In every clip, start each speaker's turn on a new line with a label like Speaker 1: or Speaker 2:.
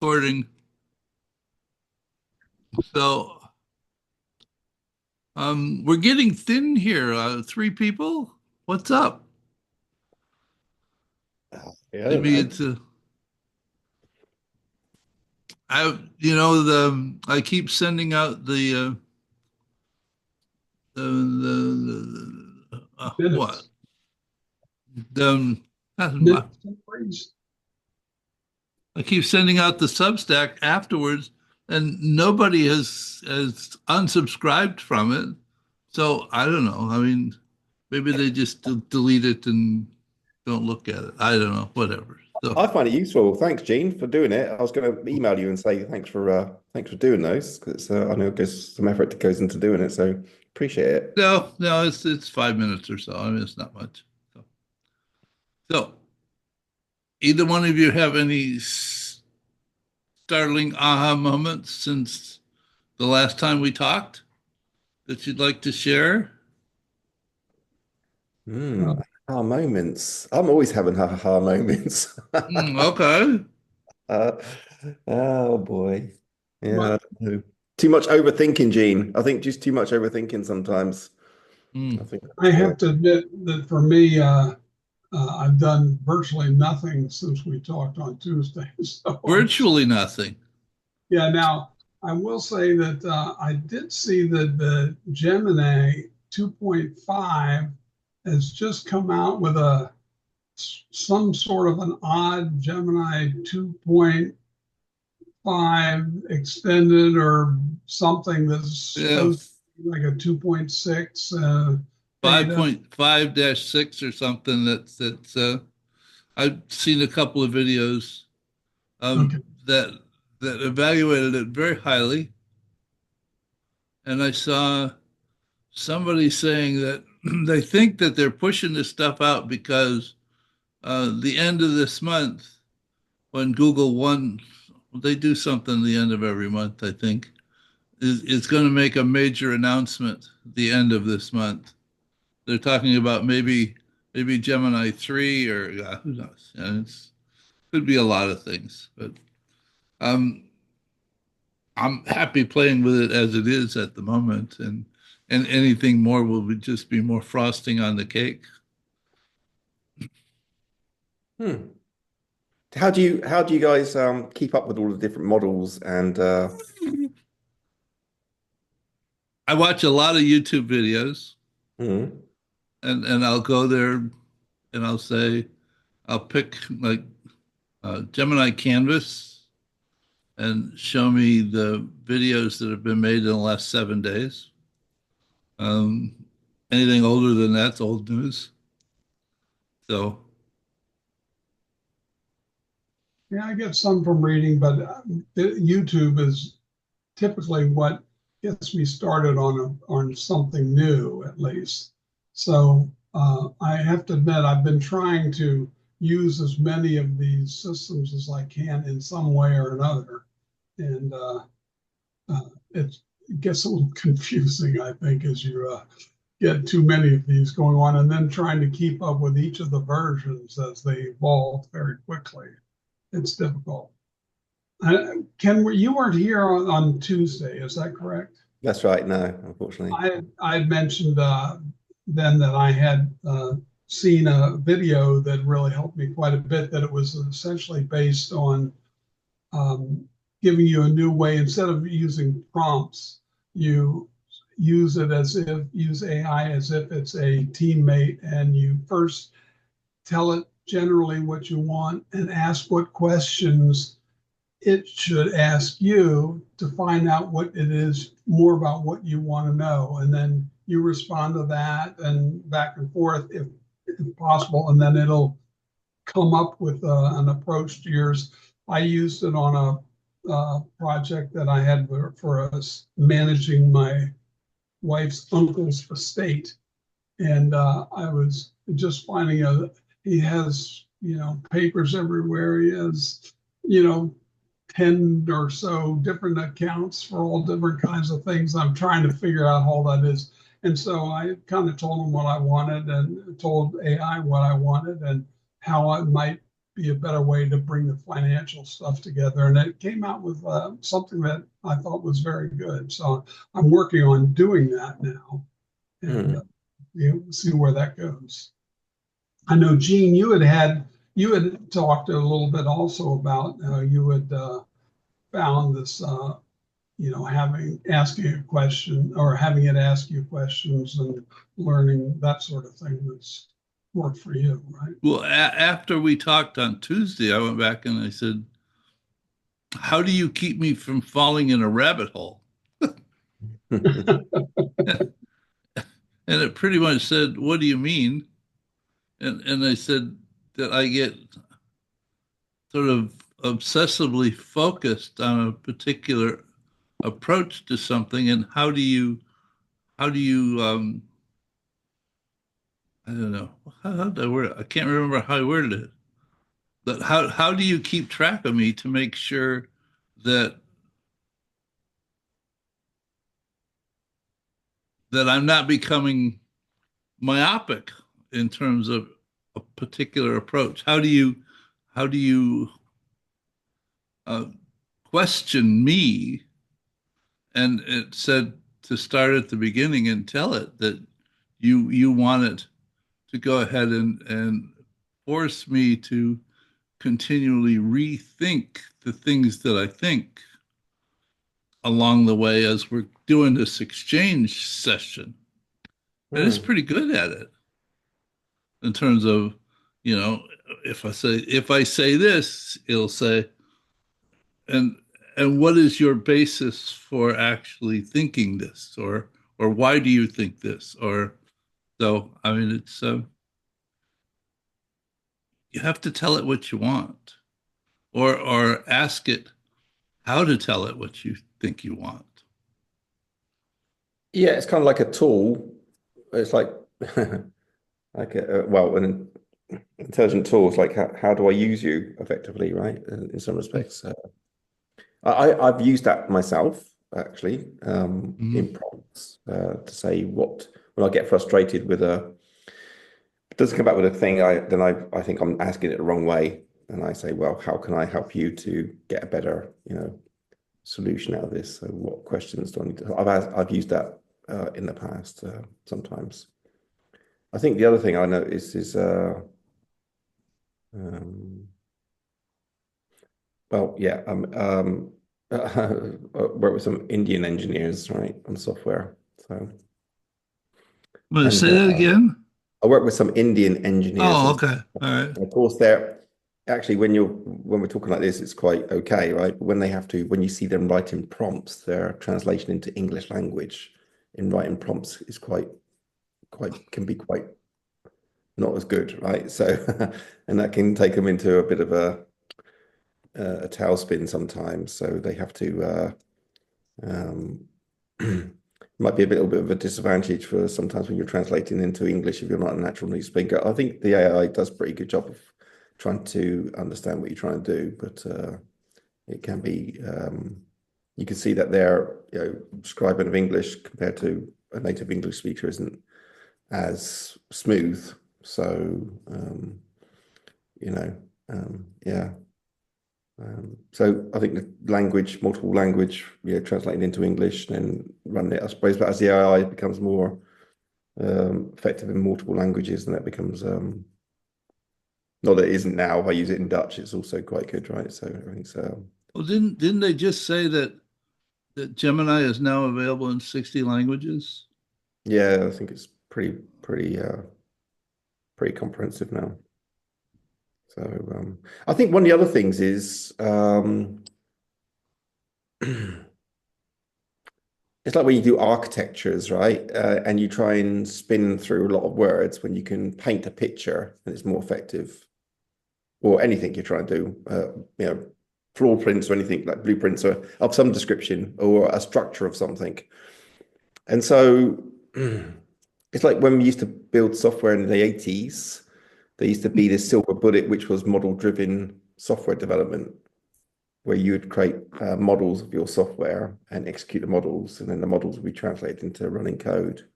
Speaker 1: Recording. So we're getting thin here. Three people. What's up?
Speaker 2: Yeah, I don't
Speaker 1: Maybe
Speaker 2: know.
Speaker 1: it's a I keep sending out the what
Speaker 3: Minutes.
Speaker 1: the
Speaker 3: Minutes, please.
Speaker 1: I keep sending out the Substack afterwards, and nobody has unsubscribed from it. So I don't know. I mean, maybe they just delete it and don't look at it. I don't know. Whatever. So.
Speaker 2: I find it useful. Thanks, Gene, for doing it. I was going to email you and say thanks for doing those because I know there's some effort that goes into doing it, so appreciate it.
Speaker 1: No, no, it's 5 minutes or so. I mean, it's not much. So, either one of you have any startling aha moments since the last time we talked that you'd like to share?
Speaker 2: Hmm. Aha moments. I'm always having aha moments.
Speaker 1: Okay.
Speaker 2: Uh, oh boy. Yeah, I
Speaker 3: But
Speaker 2: don't know. Too much overthinking, Gene. I think just too much overthinking sometimes. I
Speaker 1: Mm.
Speaker 2: think
Speaker 3: I
Speaker 2: that's,
Speaker 3: have to admit that for me, I've done virtually nothing since we talked on Tuesday. So
Speaker 1: Virtually nothing.
Speaker 3: yeah, now I will say that I did see that the Gemini 2.5 has just come out with some sort of an odd Gemini 2.5 extended or something that's
Speaker 1: Yeah,
Speaker 3: supposed to be like a 2.6 beta.
Speaker 1: 5.5-6 or something that's I've seen a couple of videos
Speaker 3: Okay.
Speaker 1: that evaluated it very highly, and I saw somebody saying that they think that they're pushing this stuff out because the end of this month, when Google One, they do something the end of every month, I think, is going to make a major announcement the end of this month. They're talking about maybe Gemini 3 or who knows? And it's could be a lot of things, but um, I'm happy playing with it as it is at the moment, and anything more will just be more frosting on the cake.
Speaker 2: hmm. How do you guys keep up with all the different models and
Speaker 1: I watch a lot of YouTube videos,
Speaker 2: hmm.
Speaker 1: and I'll go there and I'll say I'll pick like Gemini Canvas and show me the videos that have been made in the last 7 days. Um, Anything older than that's old news. So
Speaker 3: Yeah, I get some from reading, but YouTube is typically what gets me started on something new, at least. So I have to admit, I've been trying to use as many of these systems as I can in some way or another, and it gets a little confusing, I think, as you get too many of these going on, and then trying to keep up with each of the versions as they evolve very quickly. It's difficult. Ken, you weren't here on Tuesday, is that correct?
Speaker 2: That's right, no, unfortunately.
Speaker 3: I mentioned then that I had seen a video that really helped me quite a bit. That it was essentially based on um, giving you a new way instead of using prompts, you use AI as if it's a teammate, and you first tell it generally what you want and ask what questions it should ask you to find out what it is more about what you want to know. And then you respond to that and back and forth if possible. And then it'll come up with an approach to yours. I used it on a project that I had for us managing my wife's uncle's estate. And I was just finding out he has, papers everywhere. He has, you know, 10 or so different accounts for all different kinds of things. I'm trying to figure out all that is. And so I kind of told him what I wanted and told AI what I wanted and how I might be a better way to bring the financial stuff together. And it came out with something that I thought was very good. So I'm working on doing that now, and see where that goes. I know, Gene, you had talked a little bit also about you had found this, asking a question or having it ask you questions and learning that sort of thing that's worked for you, right?
Speaker 1: Well, after we talked on Tuesday, I went back and I said, how do you keep me from falling in a rabbit hole? And it pretty much said, what do you mean? And I said that I get sort of obsessively focused on a particular approach to something, and how do you I don't know, how did I word it? I can't remember how I worded it. But how do you keep track of me to make sure that I'm not becoming myopic in terms of a particular approach? How do you uh, question me? And it said to start at the beginning and tell it that you want it to go ahead and force me to continually rethink the things that I think along the way as we're doing this exchange session. And it's pretty good at it in terms of, you know, if I say this, it'll say, and what is your basis for actually thinking this, or why do you think this, or so. I mean, it's you have to tell it what you want, or ask it how to tell it what you think you want.
Speaker 2: Yeah, it's kind of like a tool. It's like like an intelligent tool. It's like how do I use you effectively, right? In some respects, I've used that myself actually in prompts to say what when I get frustrated with a it doesn't come back with a thing. I think I'm asking it the wrong way, and I say, well, how can I help you to get a better solution out of this? So what questions do I need to? I've used that in the past sometimes. I think the other thing I noticed is well, yeah, I work with some Indian engineers, right, on software. So,
Speaker 1: I'm going to
Speaker 2: and
Speaker 1: say that again.
Speaker 2: I work with some Indian engineers,
Speaker 1: Oh,
Speaker 2: and
Speaker 1: okay. All right.
Speaker 2: of course they're actually when we're talking like this, it's quite okay, right? But when you see them writing prompts, their translation into English language in writing prompts is can be quite not as good, right? So, and that can take them into a bit of a tailspin sometimes. So they have to might be a little bit of a disadvantage for sometimes when you're translating into English if you're not a natural news speaker. I think the AI does a pretty good job of trying to understand what you're trying to do, but it can be you can see that their scribing of English compared to a native English speaker isn't as smooth. So yeah. So I think the multiple language, translating into English and then running it, I suppose, but as the AI becomes more effective in multiple languages, then that becomes not that it isn't now. If I use it in Dutch, it's also quite good, right? So I think so.
Speaker 1: Well, didn't they just say that Gemini is now available in 60 languages?
Speaker 2: Yeah, I think it's pretty comprehensive now. So I think one of the other things is it's like when you do architectures, right? And you try and spin through a lot of words when you can paint a picture and it's more effective. Or anything you're trying to do, floor prints or anything like blueprints or of some description or a structure of something. And so it's like when we used to build software in the 80s, there used to be this silver bullet, which was model-driven software development, where you would create models of your software and execute the models, and then the models would be translated into running code.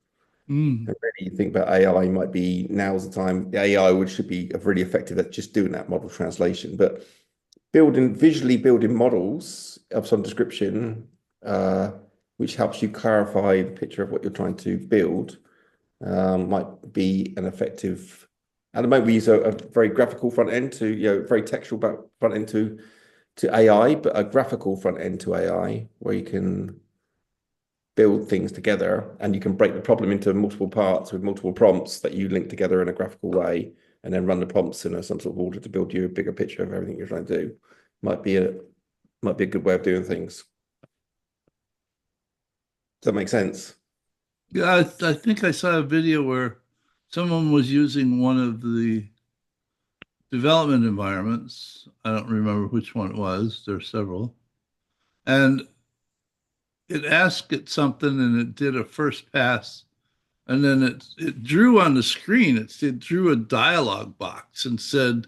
Speaker 1: Mm.
Speaker 2: And really, you think about AI might be now's the time. The AI would should be really effective at just doing that model translation, but visually building models of some description, which helps you clarify the picture of what you're trying to build, might be an effective. At the moment, we use a very graphical front end to, very textual front end to AI, but a graphical front end to AI where you can build things together and you can break the problem into multiple parts with multiple prompts that you link together in a graphical way and then run the prompts in some sort of order to build you a bigger picture of everything you're trying to do. Might be a good way of doing things. Does that make sense?
Speaker 1: Yeah, I think I saw a video where someone was using one of the development environments. I don't remember which one it was. There's several. And it asked it something and it did a first pass. And then it drew on the screen, it drew a dialog box and said,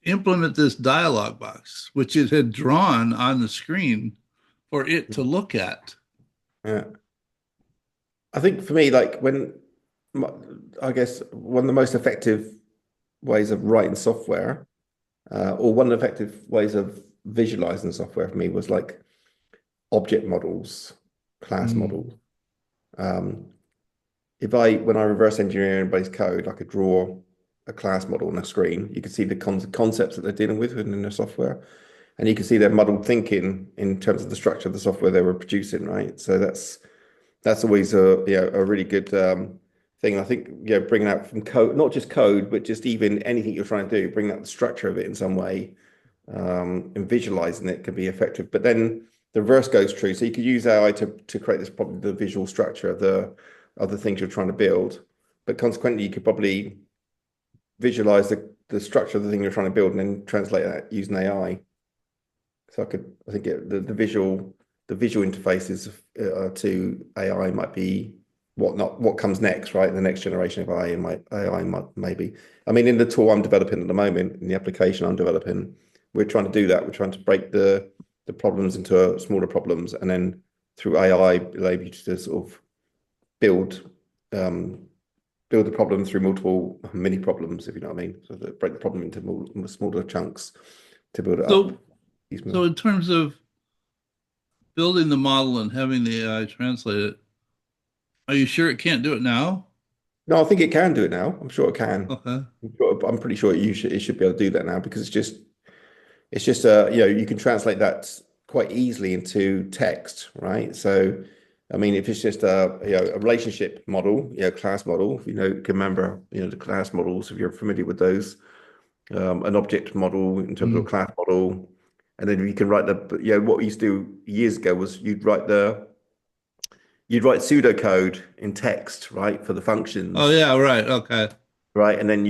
Speaker 1: implement this dialog box, which it had drawn on the screen for it to look at.
Speaker 2: Yeah. I think for me, like I guess one of the most effective ways of writing software, or one of the effective ways of visualizing software for me was like object models, class
Speaker 1: Mm.
Speaker 2: models. Um, when I reverse engineer anybody's code, I could draw a class model on a screen. You could see the concepts that they're dealing with within the software, and you can see their muddled thinking in terms of the structure of the software they were producing, right? So that's always a really good thing. I think bringing out from code, not just code, but just even anything you're trying to do, bring out the structure of it in some way, and visualizing it can be effective. But then the reverse goes true. So you could use AI to create this probably the visual structure of the things you're trying to build, but consequently you could probably visualize the structure of the thing you're trying to build and then translate that using AI. So I think the visual interfaces to AI might be what comes next, right? The next generation of AI might maybe. I mean, in the tool I'm developing at the moment, in the application I'm developing, we're trying to do that. We're trying to break the problems into smaller problems, and then through AI, allow you to sort of build um, build the problem through multiple mini problems, if you know what I mean. So that break the problem into smaller chunks to build it up.
Speaker 1: So, so in terms of building the model and having the AI translate it, are you sure it can't do it now?
Speaker 2: No, I think it can do it now. I'm sure it can.
Speaker 1: Okay.
Speaker 2: I'm pretty sure it should be able to do that now because it's just you can translate that quite easily into text, right? So I mean, if it's just a relationship model, class model, you can remember the class models if you're familiar with those, an object model in terms of a
Speaker 1: Mm.
Speaker 2: class model, and then you can write what we used to do years ago was you'd write pseudocode in text, right, for the
Speaker 1: Oh
Speaker 2: functions,
Speaker 1: yeah, right. Okay.
Speaker 2: right? And then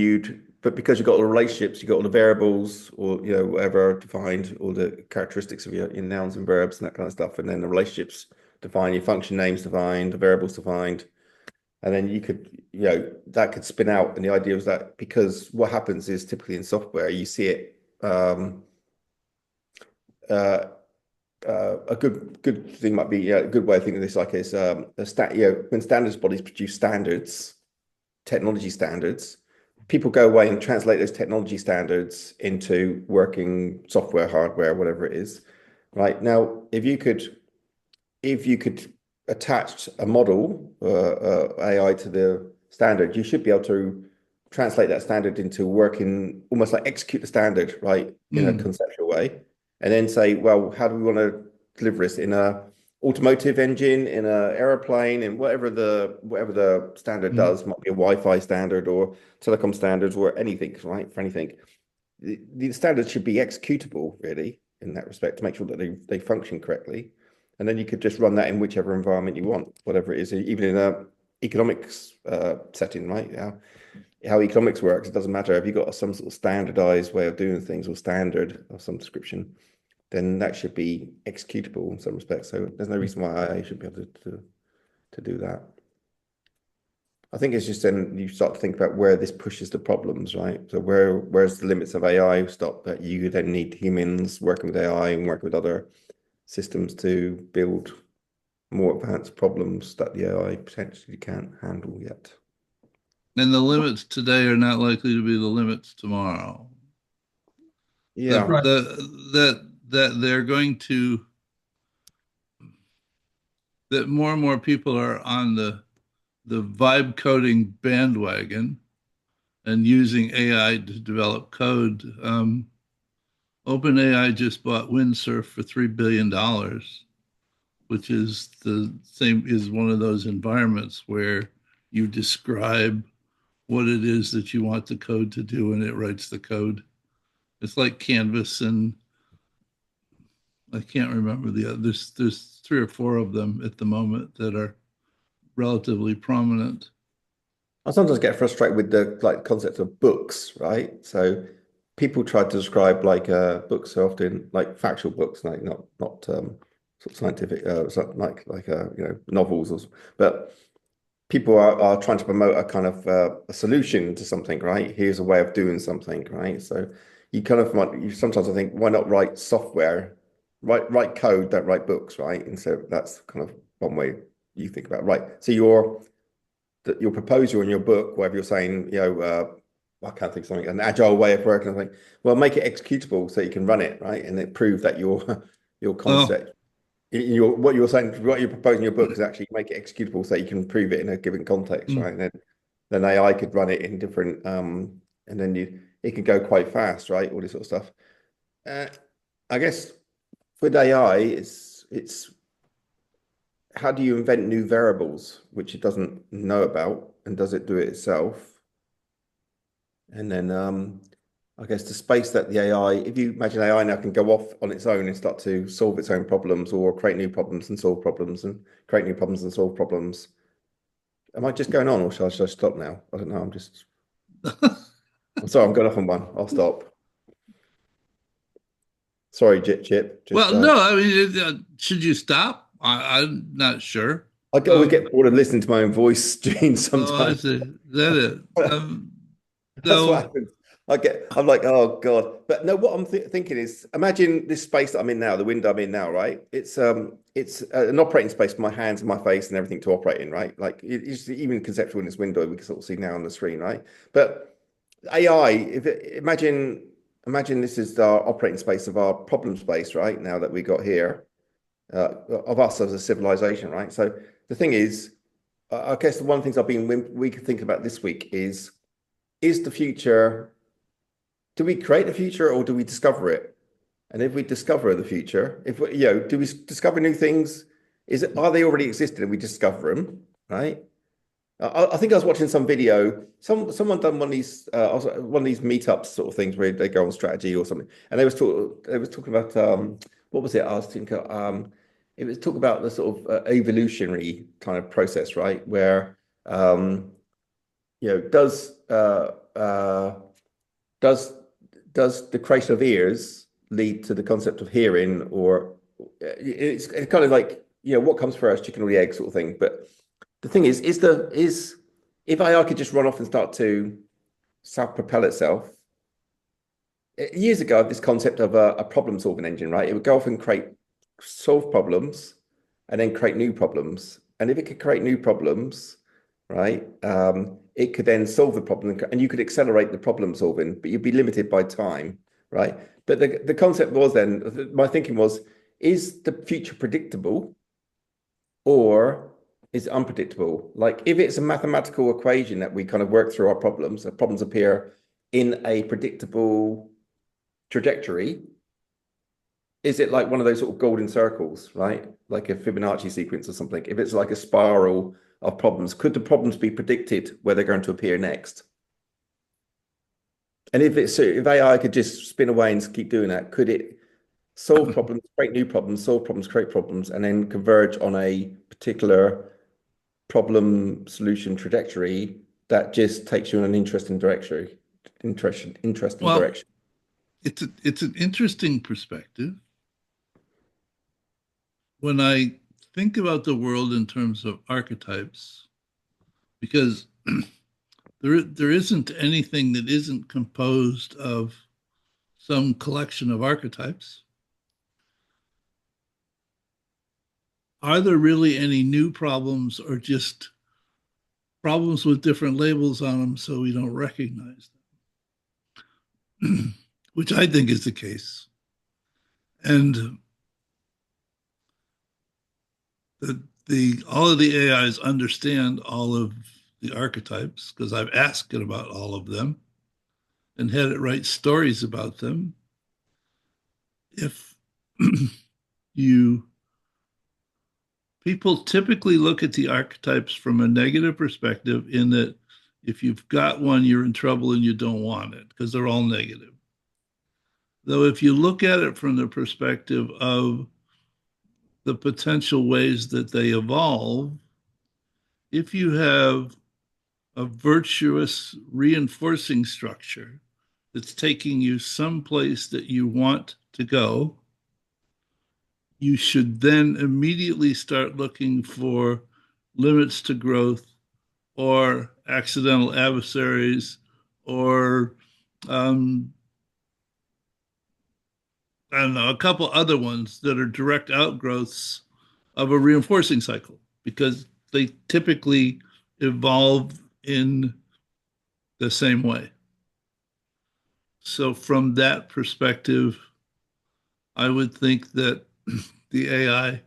Speaker 2: but because you've got all the relationships, you've got all the variables or, whatever defined, all the characteristics of your nouns and verbs and that kind of stuff. And then the relationships define your function names defined, the variables defined. And then you could, that could spin out. And the idea was that because what happens is typically in software, you see it, uh, a good thing might be, a good way of thinking of this, like is when standards bodies produce standards, technology standards, people go away and translate those technology standards into working software, hardware, whatever it is. Right now, if you could attach a model AI to the standard, you should be able to translate that standard into working, almost like execute the standard, right, in a
Speaker 1: Mm.
Speaker 2: conceptual way, and then say, well, how do we want to deliver this in a automotive engine, in a aeroplane, and whatever the standard
Speaker 1: Mm.
Speaker 2: does, might be a Wi-Fi standard or telecom standards or anything, right? For anything, the standards should be executable, really, in that respect, to make sure that they function correctly. And then you could just run that in whichever environment you want, whatever it is, even in a economics setting, right? How economics works, it doesn't matter if you've got some sort of standardized way of doing things or standard of some description, then that should be executable in some respects. So there's no reason why I should be able to do that. I think it's just then you start to think about where this pushes the problems, right? So where's the limits of AI stop that you then need humans working with AI and working with other systems to build more advanced problems that the AI potentially can't handle yet.
Speaker 1: And the limits today are not likely to be the limits tomorrow.
Speaker 2: Yeah.
Speaker 3: Right.
Speaker 1: That they're going to, that more and more people are on the vibe coding bandwagon and using AI to develop code. OpenAI just bought Windsurf for $3 billion, which is the same, is one of those environments where you describe what it is that you want the code to do and it writes the code. It's like Canvas, and I can't remember the other. There's three or four of them at the moment that are relatively prominent.
Speaker 2: I sometimes get frustrated with the like concept of books, right? So people try to describe like books are often like factual books, like not sort of scientific, novels, but people are trying to promote a kind of a solution to something, right? Here's a way of doing something, right? So you kind of might, you sometimes I think, why not write software, write code, don't write books, right? And so that's kind of one way you think about it. Right. So your proposal in your book, wherever you're saying, I can't think of something, an agile way of working, I think, well, make it executable so you can run it, right? And it prove that your
Speaker 1: Well,
Speaker 2: concept, what you're saying, what you're proposing in your book is actually make it executable so you can prove it in a given context, right? And then AI could run it in different, and then it can go quite fast, right? All this sort of stuff. Uh, I guess with AI, it's how do you invent new variables which it doesn't know about, and does it do it itself? And then I guess the space that the AI, if you imagine AI now can go off on its own and start to solve its own problems or create new problems and solve problems and create new problems and solve problems. Am I just going on, or should I stop now? I don't know. I'm sorry, I'm going off on one. I'll stop. Sorry, Chip. Just
Speaker 1: well, no, I mean, should you stop? I'm not sure.
Speaker 2: I always get bored of listening to my own voice, Gene,
Speaker 1: Oh, I
Speaker 2: sometimes.
Speaker 1: see. Is that it?
Speaker 2: That's what
Speaker 1: So,
Speaker 2: happens. I'm like, oh God. But no, what I'm thinking is, imagine this space that I'm in now, the window I'm in now, right? It's an operating space for my hands and my face and everything to operate in, right? Like it's even conceptual in this window we can sort of see now on the screen, right? But AI, imagine this is our operating space of our problem space, right? Now that we got here, of us as a civilization, right? So the thing is, I guess the one of the things we could think about this week is the future, do we create the future or do we discover it? And if we discover the future, if we, do we discover new things? Are they already existed and we discover them, right? I think I was watching some video. Someone done one of these meetups sort of things where they go on strategy or something, and they was talking about what was it? I was thinking it was talking about the sort of evolutionary kind of process, right? Where you know does does the creation of ears lead to the concept of hearing, or it's kind of like what comes first, chicken or the egg sort of thing. But the thing is if AI could just run off and start to self-propel itself. Years ago, I had this concept of a problem-solving engine, right? It would go off and solve problems and then create new problems. And if it could create new problems, right, it could then solve the problem and you could accelerate the problem solving, but you'd be limited by time, right? But the concept was then, my thinking was, is the future predictable or is it unpredictable? Like if it's a mathematical equation that we kind of work through our problems, the problems appear in a predictable trajectory, is it like one of those sort of golden circles, right? Like a Fibonacci sequence or something. If it's like a spiral of problems, could the problems be predicted where they're going to appear next? And if AI could just spin away and keep doing that, could it solve problems, create new problems, solve problems, create problems, and then converge on a particular problem solution trajectory that just takes you in an interesting direction? Interesting
Speaker 1: well,
Speaker 2: direction.
Speaker 1: it's an interesting perspective. When I think about the world in terms of archetypes, because there isn't anything that isn't composed of some collection of archetypes. are there really any new problems or just problems with different labels on them so we don't recognize them? Which I think is the case. And the all of the AIs understand all of the archetypes because I've asked it about all of them and had it write stories about them. If you People typically look at the archetypes from a negative perspective in that if you've got one, you're in trouble and you don't want it because they're all negative. Though if you look at it from the perspective of the potential ways that they evolve, if you have a virtuous reinforcing structure that's taking you someplace that you want to go, you should then immediately start looking for limits to growth or accidental adversaries or um, I don't know, a couple other ones that are direct outgrowths of a reinforcing cycle because they typically evolve in the same way. So, from that perspective, I would think that the AI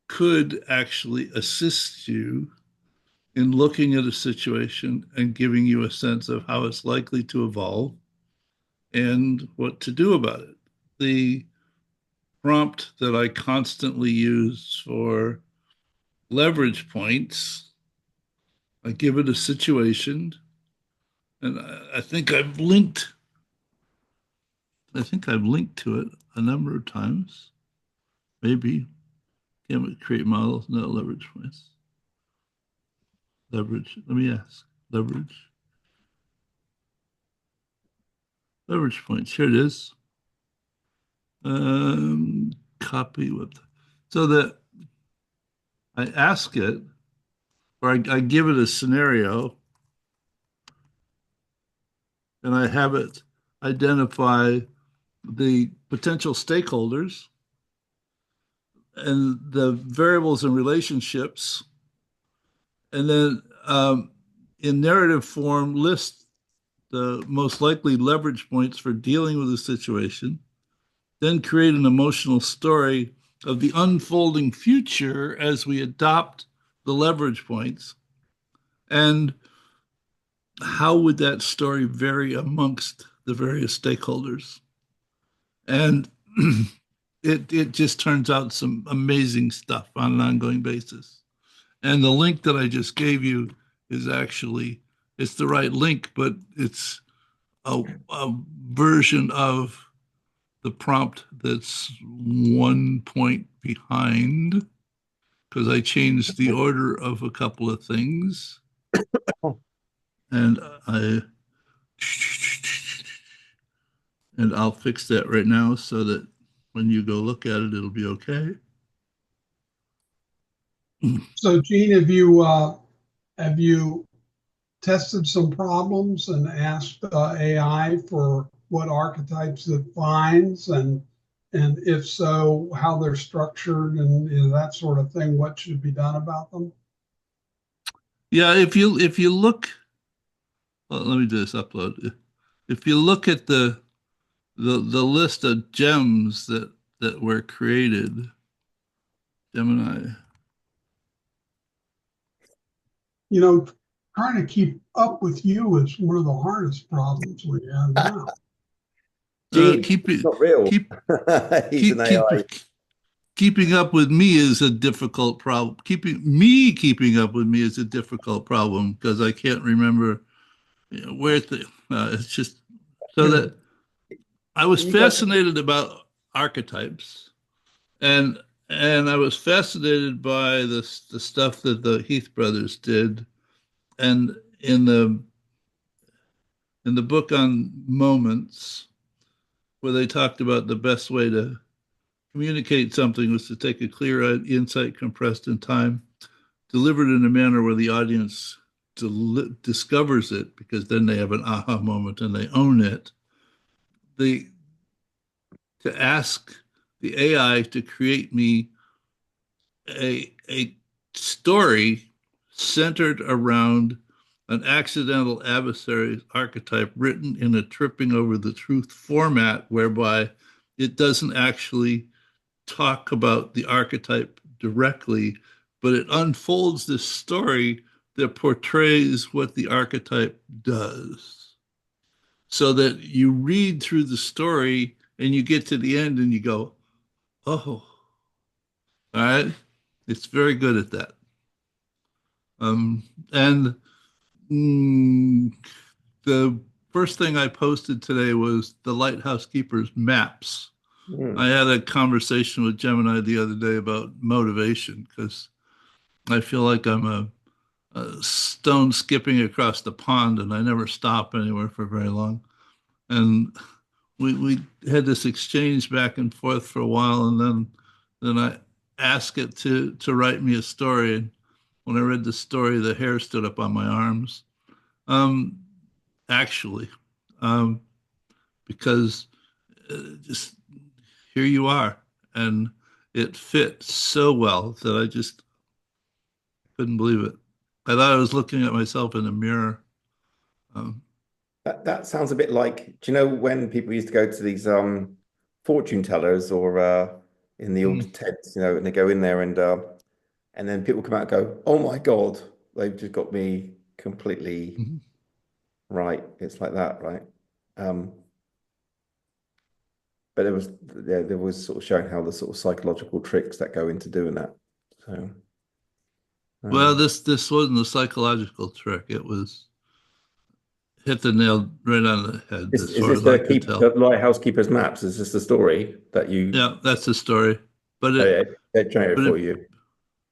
Speaker 1: could actually assist you in looking at a situation and giving you a sense of how it's likely to evolve and what to do about it. The prompt that I constantly use for leverage points, I give it a situation, and I think I've linked. I think I've linked to it a number of times. Maybe can create models, no leverage points. Leverage. Let me ask. Leverage. Leverage points. Here it is. Copy with. So that I ask it, or I give it a scenario, and I have it identify the potential stakeholders and the variables and relationships, and then in narrative form, list the most likely leverage points for dealing with the situation, then create an emotional story of the unfolding future as we adopt the leverage points. And how would that story vary amongst the various stakeholders? And it just turns out some amazing stuff on an ongoing basis. And the link that I just gave you is actually it's the right link, but it's a version of the prompt that's 1 point behind because I changed the order of a couple of things. And I and I'll fix that right now so that when you go look at it, it'll be okay.
Speaker 3: So, Gene, have you tested some problems and asked AI for what archetypes it finds, and if so, how they're structured and that sort of thing? What should be done about them?
Speaker 1: Yeah, if you look, well, let me do this upload. If you look at the list of gems that were created, Gemini.
Speaker 3: You know, trying to keep up with you is one of the hardest problems we have now.
Speaker 2: Gene,
Speaker 1: Keep
Speaker 2: it's
Speaker 1: it
Speaker 2: not real.
Speaker 1: keep
Speaker 2: He's an
Speaker 1: keep keep
Speaker 2: AI.
Speaker 1: keeping up with me is a difficult problem. Keeping up with me is a difficult problem because I can't remember where the it's just so that I was
Speaker 2: You got
Speaker 1: fascinated about archetypes and and I was fascinated by the stuff that the Heath brothers did and in the book on moments where they talked about the best way to communicate something was to take a clear insight compressed in time, delivered in a manner where the audience discovers it because then they have an aha moment and they own it. The To ask the AI to create me a story centered around an accidental adversary archetype written in a tripping over the truth format, whereby it doesn't actually talk about the archetype directly, but it unfolds this story that portrays what the archetype does. So that you read through the story and you get to the end and you go, oh, all right. It's very good at that. And mm, the first thing I posted today was the Lighthouse Keeper's maps. I
Speaker 2: Mm.
Speaker 1: had a conversation with Gemini the other day about motivation because I feel like I'm a stone skipping across the pond and I never stop anywhere for very long. And we had this exchange back and forth for a while, and then I asked it to write me a story. And when I read the story, the hair stood up on my arms. Um, actually, um, because just here you are, and it fit so well that I just couldn't believe it. I thought I was looking at myself in a mirror. Um,
Speaker 2: That sounds a bit like, do you know when people used to go to these fortune tellers or in the
Speaker 1: mm,
Speaker 2: old tents, and they go in there and then people come out and go, "Oh my God, they've just got me completely
Speaker 1: mhm.
Speaker 2: right." It's like that, right? Um, but there was sort of showing how the sort of psychological tricks that go into doing that. So
Speaker 1: Well,
Speaker 2: um,
Speaker 1: this wasn't a psychological trick. It was hit the nail right on the head,
Speaker 2: is
Speaker 1: as
Speaker 2: is
Speaker 1: far
Speaker 2: this
Speaker 1: as I could
Speaker 2: the
Speaker 1: tell.
Speaker 2: lighthouse keeper's maps? Is this the story that you
Speaker 1: Yeah, that's the story. But it,
Speaker 2: they generated
Speaker 1: but it,
Speaker 2: for you?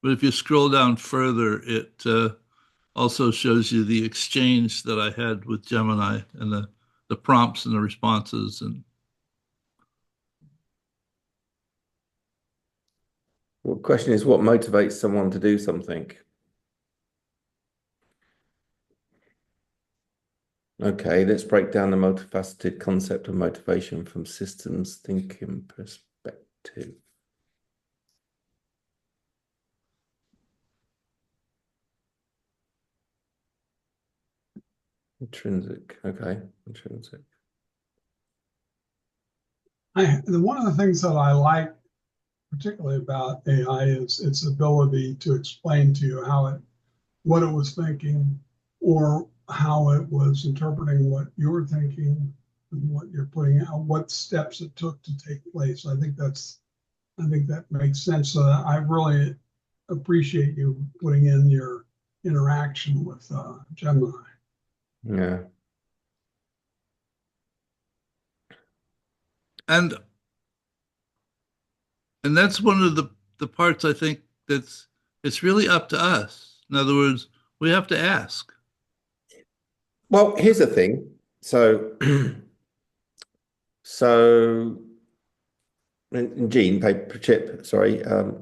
Speaker 1: but if you scroll down further, it also shows you the exchange that I had with Gemini and the prompts and the responses. And
Speaker 2: Well, the question is, what motivates someone to do something? Okay, let's break down the multifaceted concept of motivation from systems thinking perspective. Intrinsic. Okay, intrinsic.
Speaker 3: One of the things that I like particularly about AI is its ability to explain to you what it was thinking, or how it was interpreting what you're thinking and what you're putting out, what steps it took to take place. I think that makes sense. So I really appreciate you putting in your interaction with Gemini.
Speaker 2: Yeah.
Speaker 1: and and that's one of the parts I think that's it's really up to us. In other words, we have to ask.
Speaker 2: Well, here's the thing. So, so Gene, paper chip. Sorry. Uh,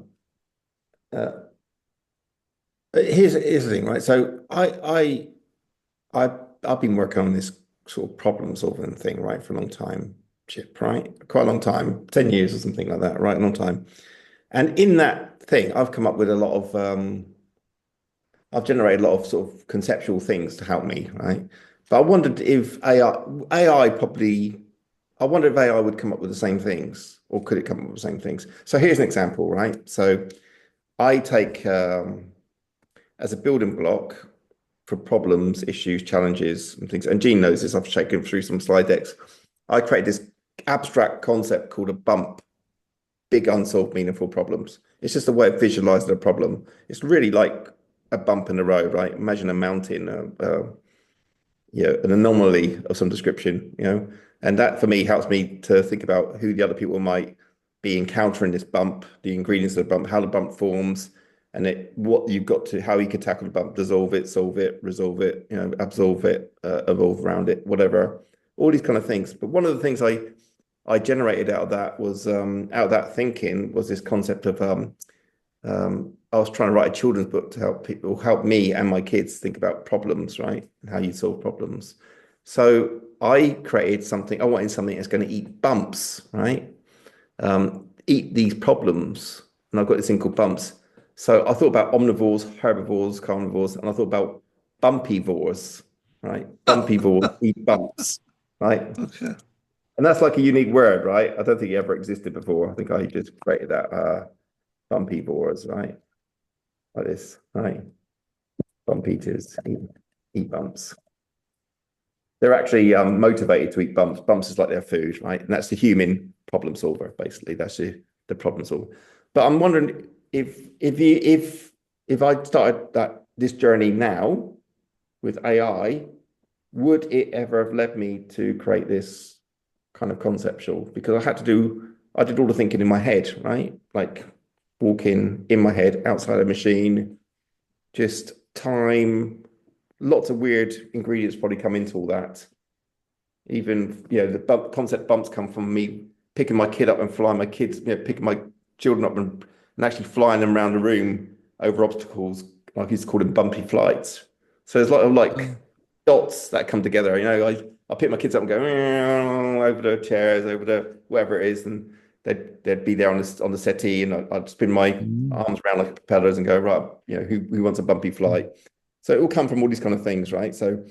Speaker 2: here's the thing, right? So I've been working on this sort of problem solving thing, right, for a long time, Chip, right? Quite a long time, 10 years or something like that, right? A long time. And in that thing, I've come up with a lot of I've generated a lot of sort of conceptual things to help me, right? But I wondered if AI probably I wonder if AI would come up with the same things, or could it come up with the same things? So here's an example, right? So I take as a building block for problems, issues, challenges, and things. And Gene knows this. I've taken through some slide decks. I created this abstract concept called a bump, big unsolved meaningful problems. It's just a way of visualizing a problem. It's really like a bump in the road, right? Imagine a mountain, an anomaly of some description, and that for me helps me to think about who the other people might be encountering this bump, the ingredients of the bump, how the bump forms, and what you've got to, how you could tackle the bump, dissolve it, solve it, resolve it, absolve it, evolve around it, whatever, all these kind of things. But one of the things I generated out of that was out of that thinking was this concept of I was trying to write a children's book to help people, help me and my kids think about problems, right? And how you solve problems. So I created something, I wanted something that's going to eat bumps, right? Eat these problems. And I've got this thing called bumps. So I thought about omnivores, herbivores, carnivores, and I thought about bumpivores, right? Bumpivores eat bumps, right?
Speaker 1: Okay.
Speaker 2: And that's like a unique word, right? I don't think it ever existed before. I think I just created that bumpivores, right? Like this, right? Bump eaters eat bumps. They're actually motivated to eat bumps. Bumps is like their food, right? And that's the human problem solver, basically. That's the problem solver. But I'm wondering if I started this journey now with AI, would it ever have led me to create this kind of conceptual? Because I did all the thinking in my head, right? Like walking in my head, outside a machine, just time, lots of weird ingredients probably come into all that. Even, the concept bumps come from me picking my kid up and flying my kids, picking my children up and actually flying them around the room over obstacles, like he's called them bumpy flights. So there's a lot of like dots that come together. I pick my kids up and go over the chairs, over the whatever it is, and they'd be there on the settee, and I'd spin my arms around like propellers and go, right, who wants a bumpy flight? So it all come from all these kind of things, right? So,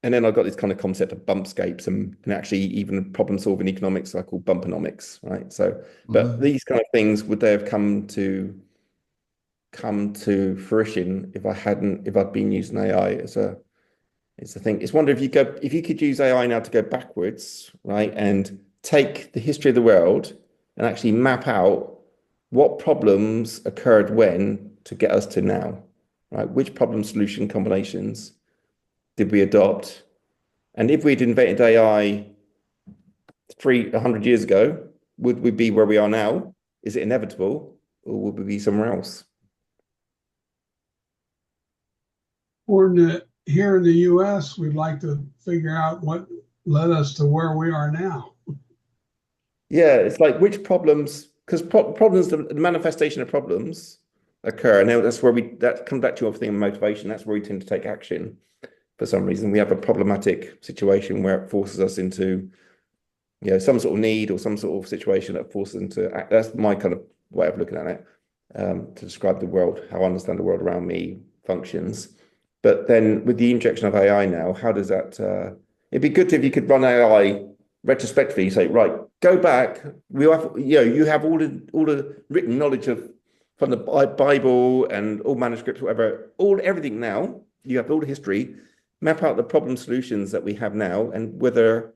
Speaker 2: and then I got this kind of concept of bumpscapes and actually even problem solving economics I call bumponomics, right? So, but these kind of things, would they have come to fruition if I'd been using AI it's the thing. It's wonder if you could use AI now to go backwards, right, and take the history of the world and actually map out what problems occurred when to get us to now, right? Which problem solution combinations did we adopt? And if we'd invented AI 100 years ago, would we be where we are now? Is it inevitable, or would we be somewhere else?
Speaker 3: Here in the US, we'd like to figure out what led us to where we are now.
Speaker 2: Yeah, it's like which problems, because problems, the manifestation of problems occur. And that's where that comes back to everything in motivation. That's where we tend to take action. For some reason, we have a problematic situation where it forces us into, some sort of need or some sort of situation that forces them to act. That's my kind of way of looking at it, to describe the world, how I understand the world around me functions. But then with the injection of AI now, how does that, it'd be good if you could run AI retrospectively. You say, right, go back. We have, you have all the written knowledge from the Bible and all manuscripts, whatever, everything now. You have all the history. Map out the problem solutions that we have now, and whether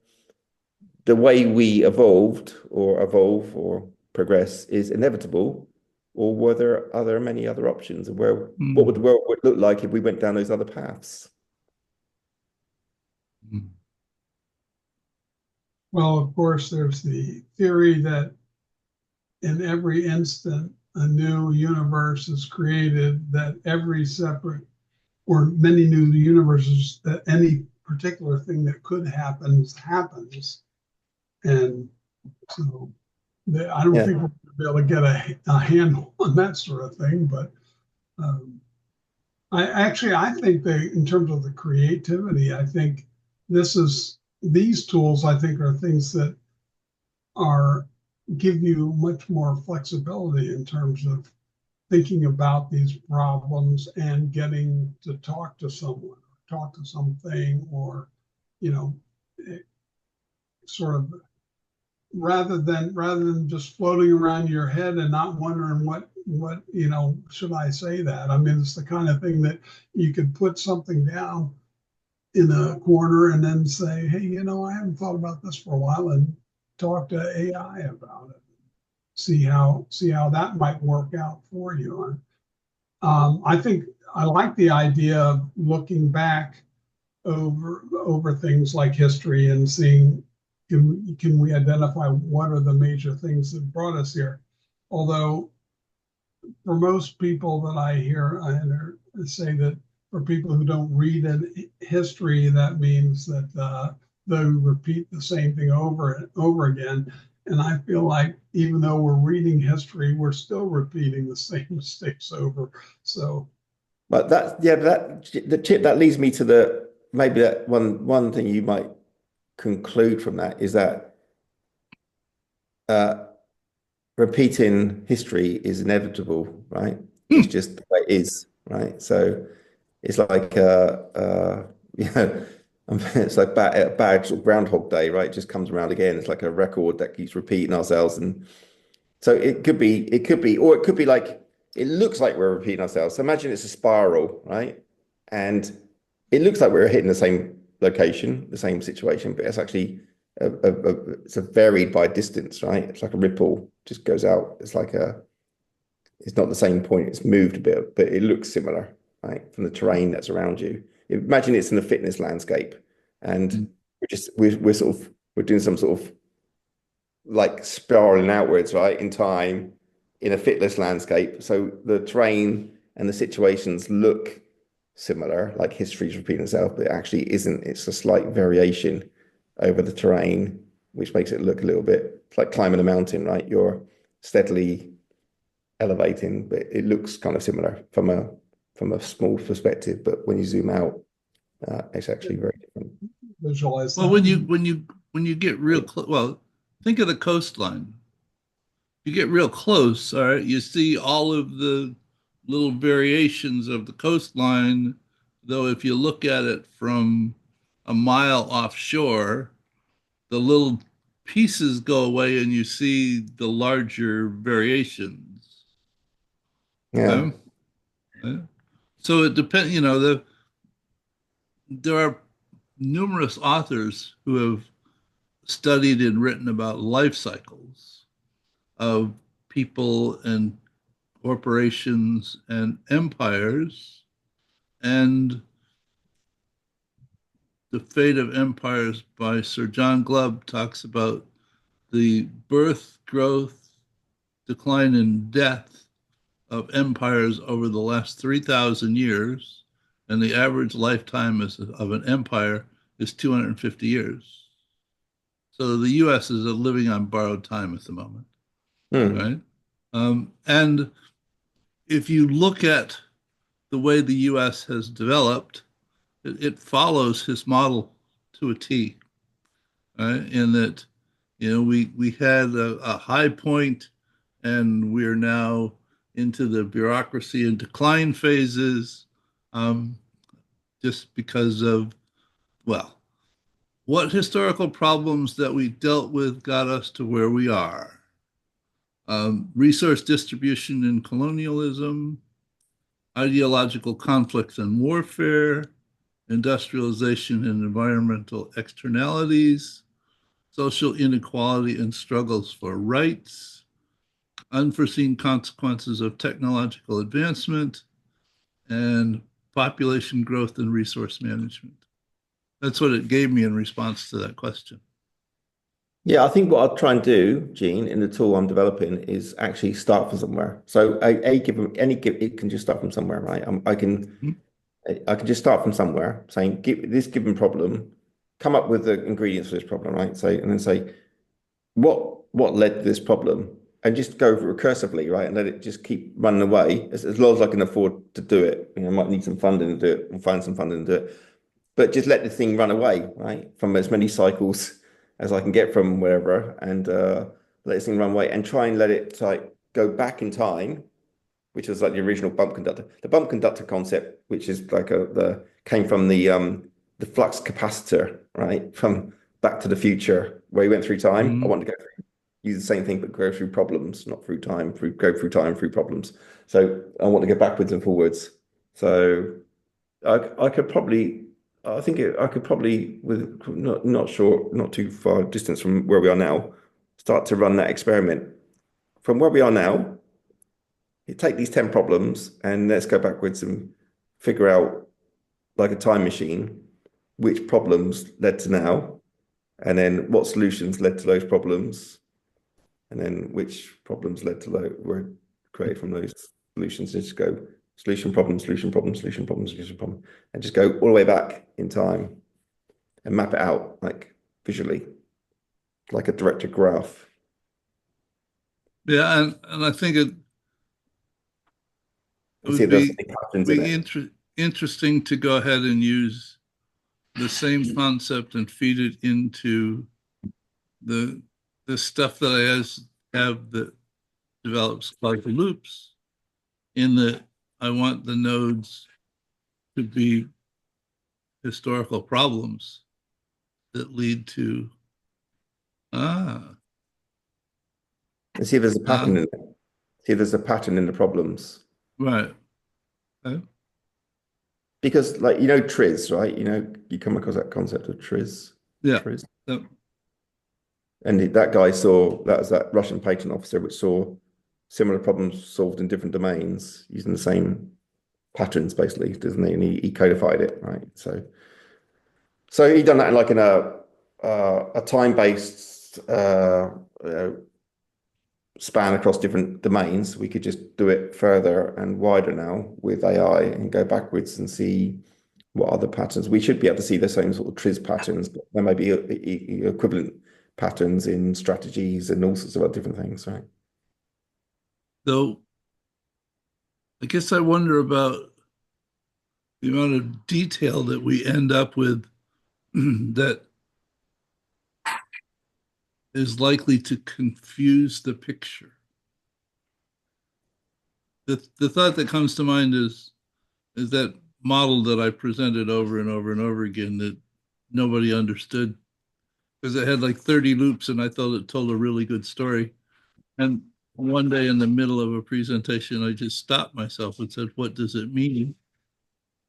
Speaker 2: the way we evolve or progress is inevitable, or whether are there many other options, and what would the world look like if we went down those other paths?
Speaker 3: Well, of course, there's the theory that in every instant, a new universe is created, that every separate or many new universes, that any particular thing that could happen happens. And so I don't think we're going to be able to get a handle on that sort of thing. But I think that in terms of the creativity, I think these tools, I think, are things that give you much more flexibility in terms of thinking about these problems and getting to talk to someone, talk to something, or, sort of rather than just floating around your head and not wondering what should I say that? I mean, it's the kind of thing that you could put something down in a corner and then say, hey, I haven't thought about this for a while, and talk to AI about it. See how that might work out for you. I think I like the idea of looking back over things like history and seeing, can we identify what are the major things that brought us here? Although for most people that I hear say that for people who don't read in history, that means that they repeat the same thing over and over again. And I feel like even though we're reading history, we're still repeating the same mistakes over. So,
Speaker 2: but that leads me to maybe that one thing you might conclude from that is that repeating history is inevitable, right? It's
Speaker 1: Hmm.
Speaker 2: just the way it is, right? So it's like yeah, it's like bad sort of Groundhog Day, right? It just comes around again. It's like a record that keeps repeating ourselves, and so or it could be like it looks like we're repeating ourselves. So imagine it's a spiral, right? And it looks like we're hitting the same location, the same situation, but it's actually it's a varied by distance, right? It's like a ripple, just goes out. It's not the same point. It's moved a bit, but it looks similar, right? From the terrain that's around you. Imagine it's in the fitness landscape, and we're sort of we're doing some sort of like spiraling outwards, right, in time in a fitness landscape. So the terrain and the situations look similar, like history's repeating itself, but it actually isn't. It's a slight variation over the terrain, which makes it look a little bit it's like climbing a mountain, right? You're steadily elevating, but it looks kind of similar from a small perspective. But when you zoom out, it's actually very different.
Speaker 3: Visualize
Speaker 1: Well,
Speaker 3: that.
Speaker 1: when you get real close, well, think of the coastline. You get real close, all right, you see all of the little variations of the coastline, though if you look at it from a mile offshore, the little pieces go away and you see the larger variations.
Speaker 2: Yeah.
Speaker 1: Okay? Yeah. So it depends, there are numerous authors who have studied and written about life cycles of people and corporations and empires, and The Fate of Empires by Sir John Glubb talks about the birth, growth, decline, and death of empires over the last 3,000 years, and the average lifetime of an empire is 250 years. So the US is living on borrowed time at the moment,
Speaker 2: Hmm.
Speaker 1: right? And if you look at the way the US has developed, it follows his model to a T, right? In that, we had a high point and we're now into the bureaucracy and decline phases, um, just because of, well, what historical problems that we dealt with got us to where we are. Resource distribution and colonialism, ideological conflicts and warfare, industrialization and environmental externalities, social inequality and struggles for rights, unforeseen consequences of technological advancement, and population growth and resource management. That's what it gave me in response to that question.
Speaker 2: Yeah, I think what I'll try and do, Gene, in the tool I'm developing is actually start from somewhere. So a given it can just start from somewhere, right?
Speaker 1: Hmm?
Speaker 2: I can just start from somewhere, saying give this given problem, come up with the ingredients for this problem, right? So and then say what led to this problem, and just go recursively, right? And let it just keep running away as long as I can afford to do it. I might need some funding to do it, and find some funding to do it, but just let the thing run away, right? From as many cycles as I can get from wherever, and let this thing run away, and try and let it like go back in time, which was like the original bump conductor. The bump conductor concept, which is like the came from the flux capacitor, right? From Back to the Future, where he went through time. I
Speaker 1: Mm-hmm.
Speaker 2: want to use the same thing, but go through problems, not through time, go through time, through problems. So I want to go backwards and forwards. So I could probably, I could probably, with not sure, not too far distance from where we are now, start to run that experiment. From where we are now, you take these 10 problems and let's go backwards and figure out, like a time machine, which problems led to now, and then what solutions led to those problems, and then which problems led to were created from those solutions. Just go solution problem, solution problem, solution problem, solution problem, and just go all the way back in time and map it out like visually, like a directed graph.
Speaker 1: Yeah, and I think it
Speaker 2: And see
Speaker 1: would
Speaker 2: if there's
Speaker 1: be
Speaker 2: any patterns in
Speaker 1: be
Speaker 2: it.
Speaker 1: interesting to go ahead and use the same concept and feed it into the the stuff that I have that develops causal loops in that I want the nodes to be historical problems that lead to ah
Speaker 2: And see if there's a
Speaker 1: ah
Speaker 2: pattern in it. See if there's a pattern in the problems.
Speaker 1: right. Okay.
Speaker 2: Because like Triz, right? You come across that concept of Triz.
Speaker 1: Yeah.
Speaker 2: Triz.
Speaker 1: Yep.
Speaker 2: And that guy saw that was that Russian patent officer which saw similar problems solved in different domains using the same patterns, basically, doesn't he? And he codified it, right? So he done that in like in a time-based span across different domains. We could just do it further and wider now with AI and go backwards and see what other patterns. We should be able to see the same sort of TRIZ patterns, but there may be equivalent patterns in strategies and all sorts of other different things, right?
Speaker 1: Though I guess I wonder about the amount of detail that we end up with that is likely to confuse the picture. The thought that comes to mind is that model that I presented over and over and over again that nobody understood because it had like 30 loops and I thought it told a really good story. And one day in the middle of a presentation, I just stopped myself and said, "What does it mean?"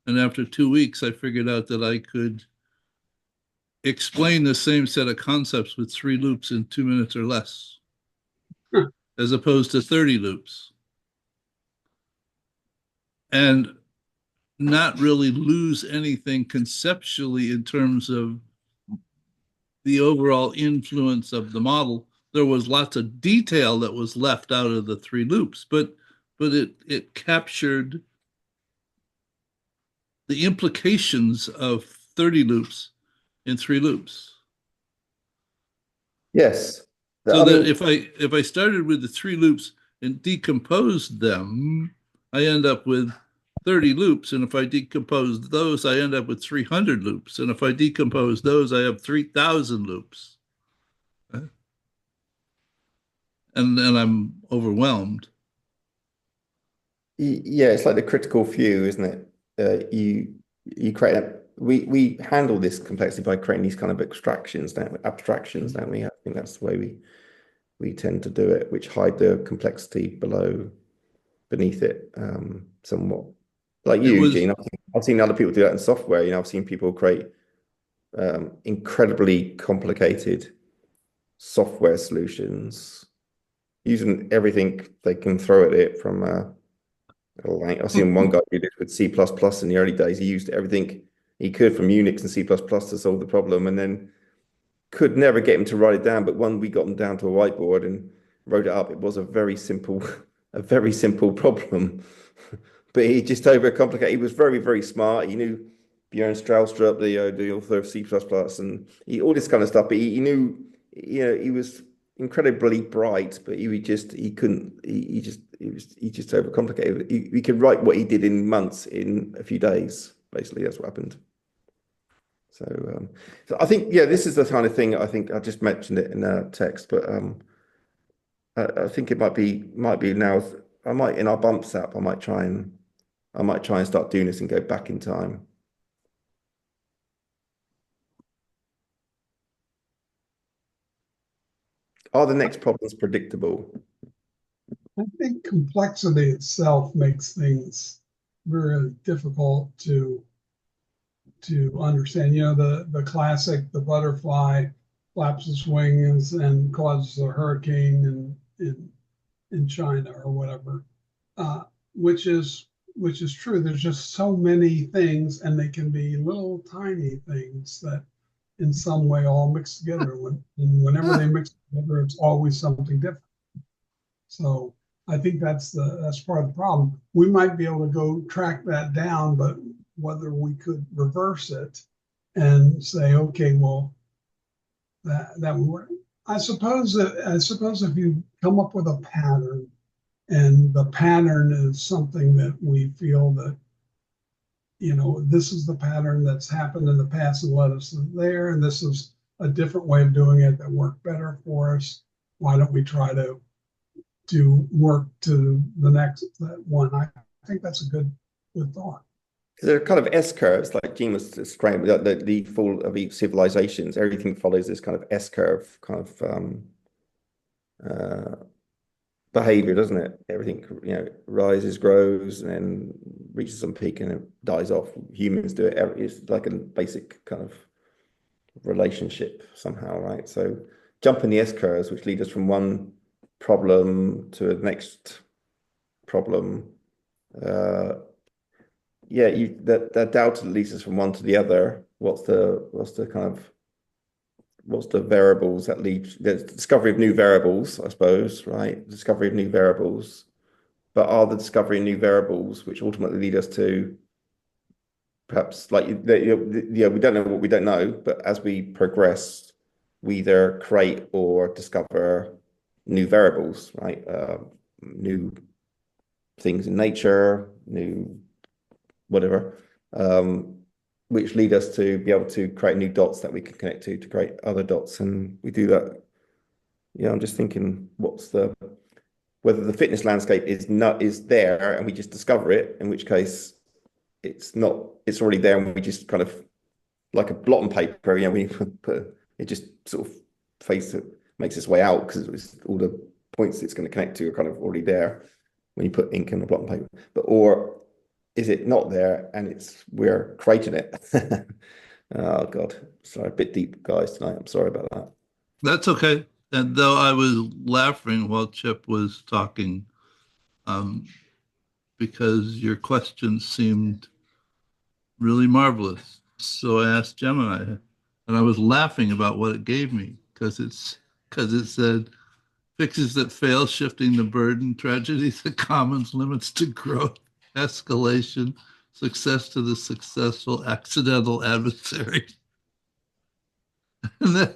Speaker 1: And after 2 weeks, I figured out that I could explain the same set of concepts with 3 loops in 2 minutes or less, as opposed to 30 loops, and not really lose anything conceptually in terms of the overall influence of the model. There was lots of detail that was left out of the 3 loops, but it captured the implications of 30 loops in 3 loops.
Speaker 2: Yes.
Speaker 1: So
Speaker 2: I
Speaker 1: that
Speaker 2: mean,
Speaker 1: if I started with the 3 loops and decomposed them, I end up with 30 loops. And if I decompose those, I end up with 300 loops. And if I decompose those, I have 3,000 loops. And I'm overwhelmed.
Speaker 2: yeah, it's like the critical few, isn't it? You create that. We handle this complexity by creating these kind of abstractions, don't we? I think that's the way we tend to do it, which hide the complexity beneath it somewhat. Like
Speaker 1: It
Speaker 2: you,
Speaker 1: was
Speaker 2: Gene, I've seen other people do that in software. I've seen people create incredibly complicated software solutions using everything they can throw at it from I've seen one guy do this with C++ in the early days. He used everything he could from Unix and C++ to solve the problem, and then could never get him to write it down. But when we got him down to a whiteboard and wrote it up, it was a very simple, a very simple problem. But he just overcomplicated. He was very, very smart. He knew Bjorn Straustrup, the author of C++, and all this kind of stuff. But he knew, he was incredibly bright, but he couldn't. He just overcomplicated. He could write what he did in months in a few days. Basically, that's what happened. So I think, yeah, this is the kind of thing. I think I just mentioned it in the text, but I think it might be now. I might in our bumps app. I might try and start doing this and go back in time. Are the next problems predictable?
Speaker 3: I think complexity itself makes things very difficult to understand. The classic, the butterfly flaps its wings and causes a hurricane in China or whatever, uh, which is true. There's just so many things, and they can be little tiny things that in some way all mix together. Whenever they mix together, it's always something different. So I think that's part of the problem. We might be able to go track that down, but whether we could reverse it and say, okay, well, that would work. I suppose if you come up with a pattern, and the pattern is something that we feel that this is the pattern that's happened in the past and led us there, and this is a different way of doing it that worked better for us. Why don't we try to to work to the next one. I think that's a good thought.
Speaker 2: There are kind of S curves, like Gene was describing, the fall of each civilizations. Everything follows this kind of S curve kind of uh, behavior, doesn't it? Everything, rises, grows, and then reaches some peak and it dies off. Humans do it. It's like a basic kind of relationship somehow, right? So jump in the S curves, which lead us from one problem to the next problem. Yeah, that doubt leads us from one to the other. What's the variables that lead the discovery of new variables, I suppose, right? Discovery of new variables, but are the discovery of new variables which ultimately lead us to perhaps like we don't know what we don't know, but as we progress, we either create or discover new variables, right? New things in nature, new whatever, which lead us to be able to create new dots that we can connect to create other dots. And we do that. Yeah, I'm just thinking, whether the fitness landscape is there and we just discover it, in which case it's not, it's already there and we just kind of like a blot on paper, we put it just sort of makes its way out because all the points it's going to connect to are kind of already there when you put ink on a blot on paper. Or is it not there and we're creating it? Oh God, sorry, a bit deep, guys, tonight. I'm sorry about that.
Speaker 1: That's okay. And though I was laughing while Chip was talking, um, because your question seemed really marvelous. So I asked Gemini, and I was laughing about what it gave me because it said fixes that fail, shifting the burden, tragedy to commons, limits to growth, escalation, success to the successful, accidental adversary. And, then,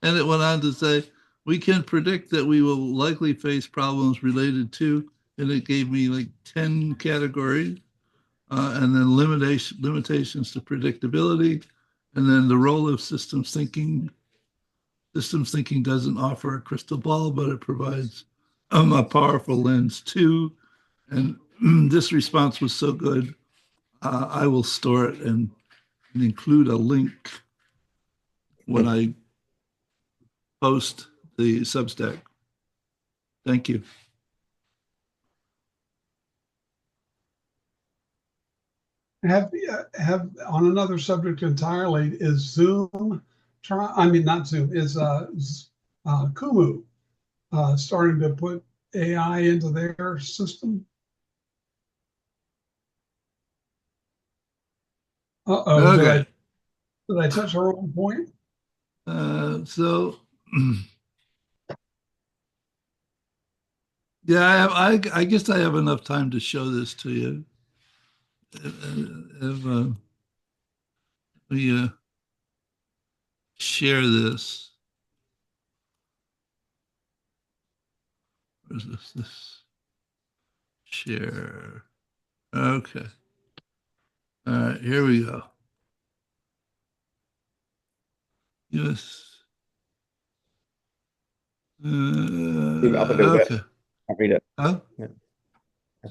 Speaker 1: and it went on to say, we can predict that we will likely face problems related to, and it gave me like 10 categories, and then limitations to predictability, and then the role of systems thinking. Systems thinking doesn't offer a crystal ball, but it provides a powerful lens too. And this response was so good, I will store it and include a link when I post the Substack. Thank you.
Speaker 3: Have on another subject entirely, is Zoom I mean not Zoom, is Kumu starting to put AI into their system? Uh-oh,
Speaker 1: Okay.
Speaker 3: did I touch a wrong point?
Speaker 1: So yeah, I guess I have enough time to show this to you. If, we share this. Where's this? This share. Okay. All right, here we go. Yes.
Speaker 2: Up a little bit.
Speaker 1: Okay.
Speaker 2: Can't read it.
Speaker 1: Huh?
Speaker 2: Yeah.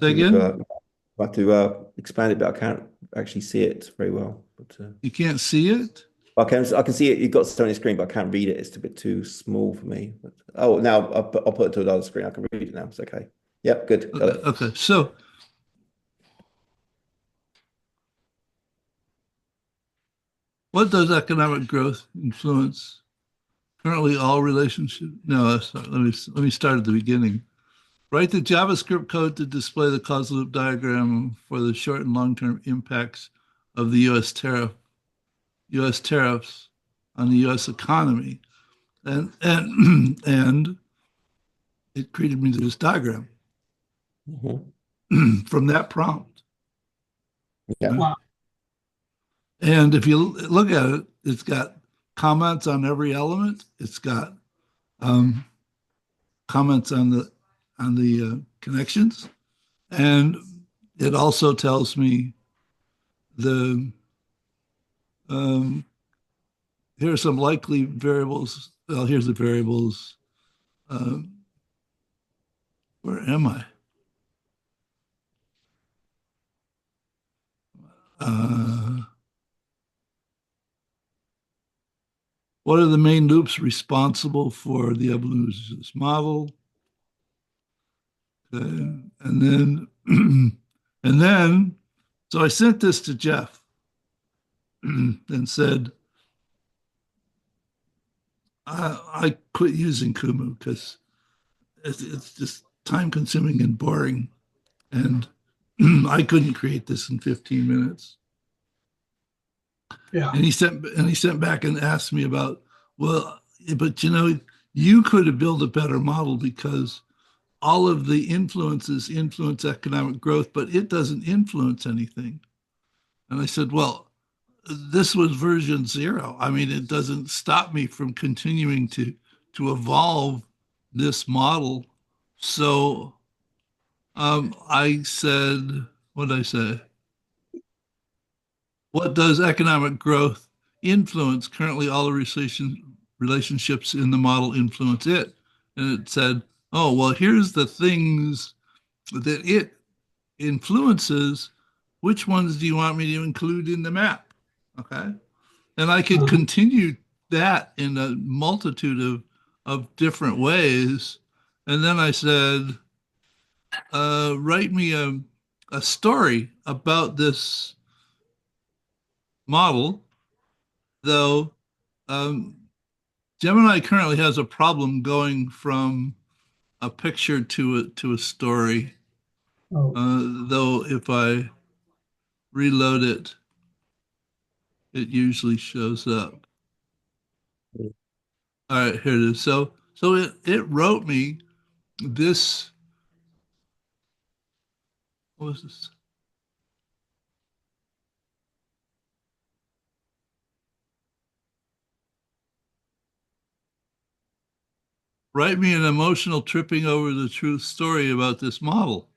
Speaker 1: Say again?
Speaker 2: I have to expand it, but I can't actually see it very well. But
Speaker 1: You can't see it?
Speaker 2: I can see it. You've got something on the screen, but I can't read it. It's a bit too small for me. But, now I'll put it to another screen. I can read it now. It's okay. Yep, good. Got it.
Speaker 1: Okay. So what does economic growth influence? Currently all relationships. No, that's not. Let me start at the beginning. Write the JavaScript code to display the causal loop diagram for the short and long-term impacts of the U.S. tariffs on the U.S. economy, and it created me this diagram from that prompt.
Speaker 2: Yeah.
Speaker 3: Wow.
Speaker 1: And if you look at it, it's got comments on every element. It's got comments on the connections, and it also tells me the here are some likely variables. Well, here's the variables. Where am I? What are the main loops responsible for the evolution of this model? Okay. And then, and then, so I sent this to Jeff and said, I quit using Kumu because it's just time consuming and boring. And I couldn't create this in 15 minutes.
Speaker 3: Yeah.
Speaker 1: And he sent back and asked me about, well, but you could have built a better model because all of the influences influence economic growth, but it doesn't influence anything. And I said, well, this was version 0. I mean, it doesn't stop me from continuing to evolve this model. So I said, what did I say? What does economic growth influence? Currently, all the relationships in the model influence it. And it said, oh, well, here's the things that it influences. Which ones do you want me to include in the map? Okay. And I could
Speaker 3: Uh-huh.
Speaker 1: continue that in a multitude of different ways. And then I said, write me a story about this model, though um, Gemini currently has a problem going from a picture to a story.
Speaker 3: Oh,
Speaker 1: Though if I reload it, it usually shows up. All right, here it is. So it wrote me this. What was this? Write me an emotional tripping over the truth story about this model.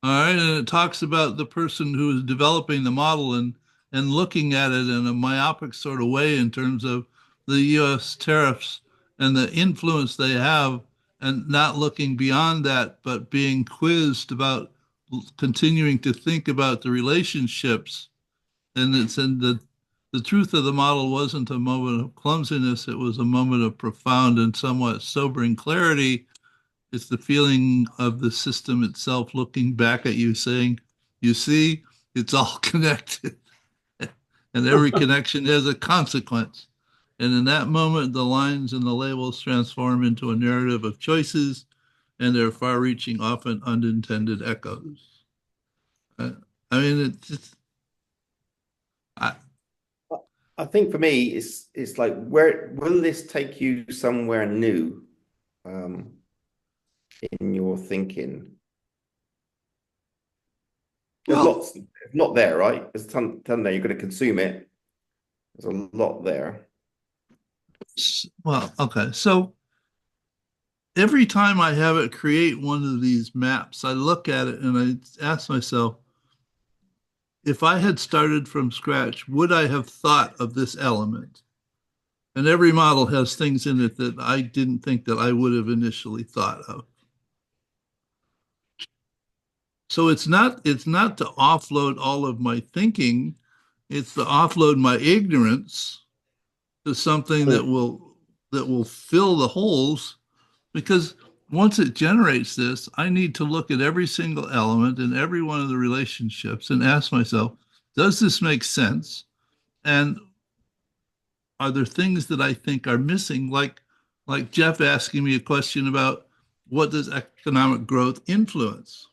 Speaker 1: All right, and it talks about the person who is developing the model and looking at it in a myopic sort of way in terms of the U.S. tariffs and the influence they have, and not looking beyond that, but being quizzed about continuing to think about the relationships. And it's in the truth of the model wasn't a moment of clumsiness; it was a moment of profound and somewhat sobering clarity. It's the feeling of the system itself looking back at you saying, you see, it's all connected. And every connection has a consequence. And in that moment, the lines and the labels transform into a narrative of choices and their far reaching, often unintended echoes. Uh, I mean, I,
Speaker 2: I think for me, it's like, where will this take you somewhere new um, in your thinking? There's
Speaker 1: well,
Speaker 2: lots, not there, right? There's a ton there. You're going to consume it. There's a lot there.
Speaker 1: well, okay. So every time I have it create one of these maps, I look at it and I ask myself, if I had started from scratch, would I have thought of this element? And every model has things in it that I didn't think that I would have initially thought of. So it's not to offload all of my thinking, it's to offload my ignorance to something that will fill the holes, because once it generates this, I need to look at every single element in every one of the relationships and ask myself, does this make sense? And are there things that I think are missing? Like Jeff asking me a question about what does economic growth influence,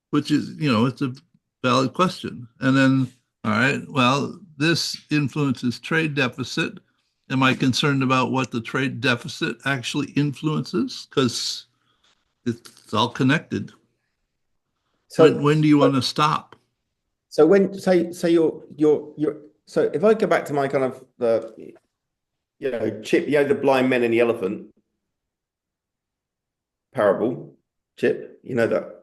Speaker 1: which is, it's a valid question. And then, all right, well, this influences trade deficit. Am I concerned about what the trade deficit actually influences? Because it's all connected. When
Speaker 2: So,
Speaker 1: when do you want to stop?
Speaker 2: so when say you're so if I go back to my kind of the Chip, the blind men and the elephant parable, Chip, you know that.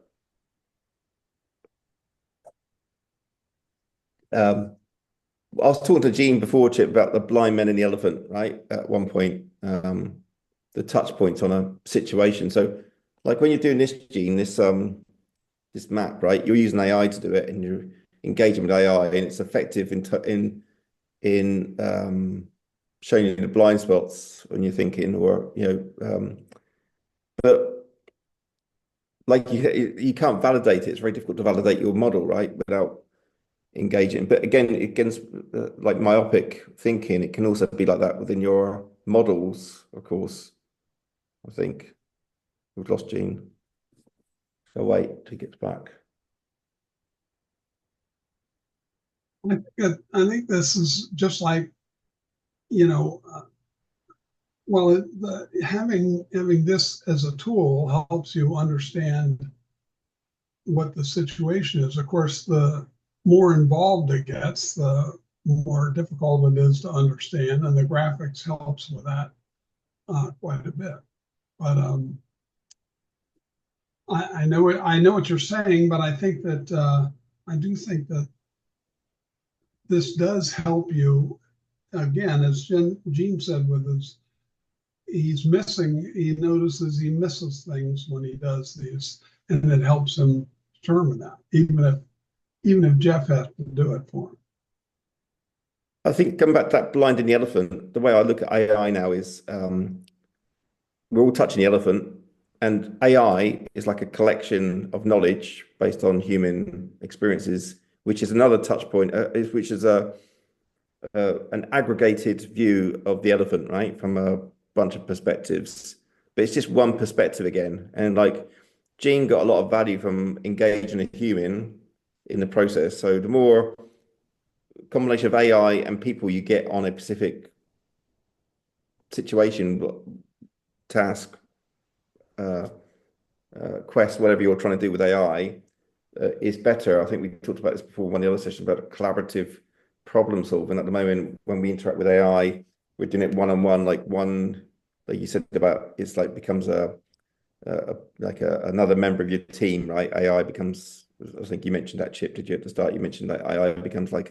Speaker 2: I was talking to Gene before, Chip, about the blind men and the elephant, right? At one point, the touch points on a situation. So Like when you're doing this, Gene, this map, right? You're using AI to do it, and you're engaging with AI, and it's effective in showing you the blind spots when you're thinking, or but like you can't validate it. It's very difficult to validate your model, right, without engaging. But again, against like myopic thinking, it can also be like that within your models, of course. I think we've lost Gene. So wait till he gets back.
Speaker 3: I think this is just like, you know, well, having this as a tool helps you understand what the situation is. Of course, the more involved it gets, the more difficult it is to understand, and the graphics helps with that quite a bit. But I know what you're saying, but I think that I do think that this does help you. Again, as Gene said, with his, he notices he misses things when he does these, and it helps him determine that, even if Jeff has to do it for him.
Speaker 2: I think coming back to that blinding the elephant, the way I look at AI now is we're all touching the elephant, and AI is like a collection of knowledge based on human experiences, which is another touch point, which is an aggregated view of the elephant, right, from a bunch of perspectives. But it's just one perspective again, and like Gene got a lot of value from engaging a human in the process. So the more combination of AI and people you get on a specific situation, task, uh, quest, whatever you're trying to do with AI, is better. I think we talked about this before in one of the other sessions about collaborative problem solving. At the moment, when we interact with AI, we're doing it one-on-one, like you said about, it's like becomes another member of your team, right? AI becomes, I think you mentioned that, Chip, did you at the start? You mentioned that AI becomes like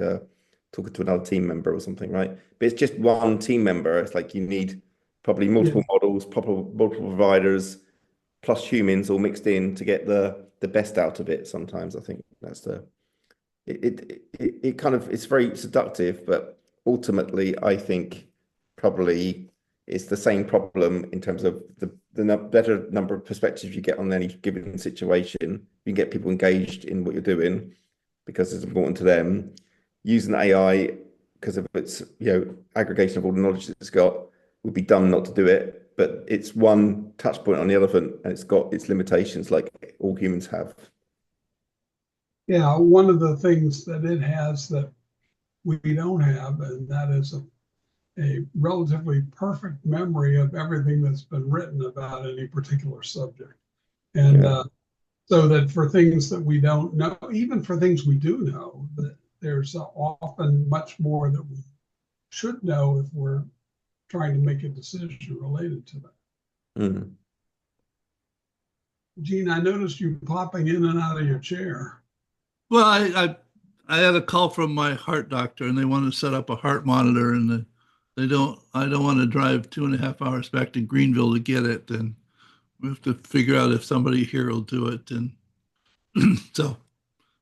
Speaker 2: talking to another team member or something, right? But it's just one team member. It's like you need probably multiple models, multiple providers, plus humans all mixed in to get the best out of it. Sometimes I think that's it kind of, it's very seductive, but ultimately I think probably it's the same problem in terms of the better number of perspectives you get on any given situation. You can get people engaged in what you're doing because it's important to them. Using AI because of its aggregation of all the knowledge that it's got would be dumb not to do it. But it's one touch point on the elephant, and it's got its limitations, like all humans have.
Speaker 3: Yeah, one of the things that it has that we don't have, and that is a relatively perfect memory of everything that's been written about any particular subject. And so that for things that we don't know, even for things we do know, that there's often much more that we should know if we're trying to make a decision related to that.
Speaker 2: Mm.
Speaker 3: Gene, I noticed you popping in and out of your chair.
Speaker 1: Well, I had a call from my heart doctor, and they want to set up a heart monitor, and I don't want to drive 2.5 hours back to Greenville to get it, and we have to figure out if somebody here will do it. And so,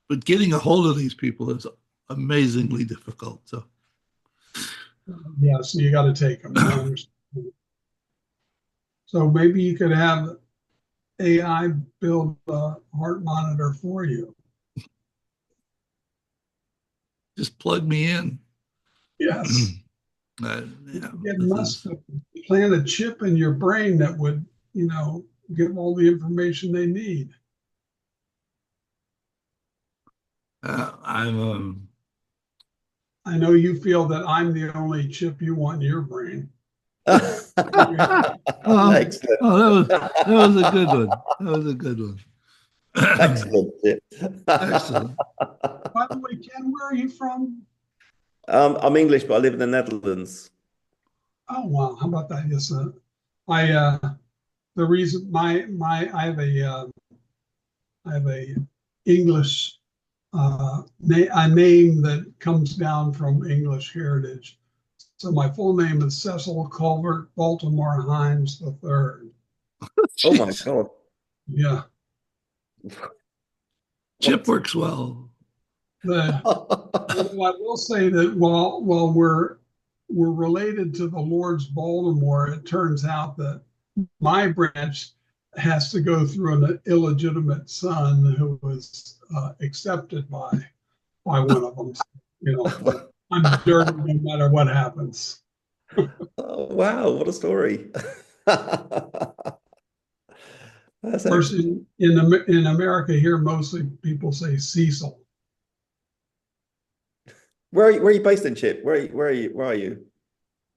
Speaker 1: but getting a hold of these people is amazingly difficult. So
Speaker 3: Yeah, so you got to take them. I understand. So maybe you could have AI build a heart monitor for you.
Speaker 1: just plug me in.
Speaker 3: Yes.
Speaker 1: Yeah,
Speaker 3: It must plant a chip in your brain that would, give all the information they need.
Speaker 1: I'm
Speaker 3: I know you feel that I'm the only chip you want in your brain.
Speaker 2: Excellent.
Speaker 1: that was a good one. That was a good one.
Speaker 2: Excellent.
Speaker 1: Excellent.
Speaker 3: By the way, Ken, where are you from?
Speaker 2: I'm English, but I live in the Netherlands.
Speaker 3: Oh wow, how about that? Yes, I the reason I have a English a name that comes down from English heritage. So my full name is Cecil Culvert Baltimore Hines III.
Speaker 2: Oh my God.
Speaker 3: Yeah.
Speaker 1: Chip works well.
Speaker 3: The Although I will say that while we're related to the Lord's Baltimore, it turns out that my branch has to go through an illegitimate son who was accepted by one of them. So, you know, I'm dirty no matter what happens.
Speaker 2: Oh, wow, what a story. That's
Speaker 3: Of course,
Speaker 2: excellent.
Speaker 3: in America here, mostly people say Cecil.
Speaker 2: Where are you based in, Chip? Where are you?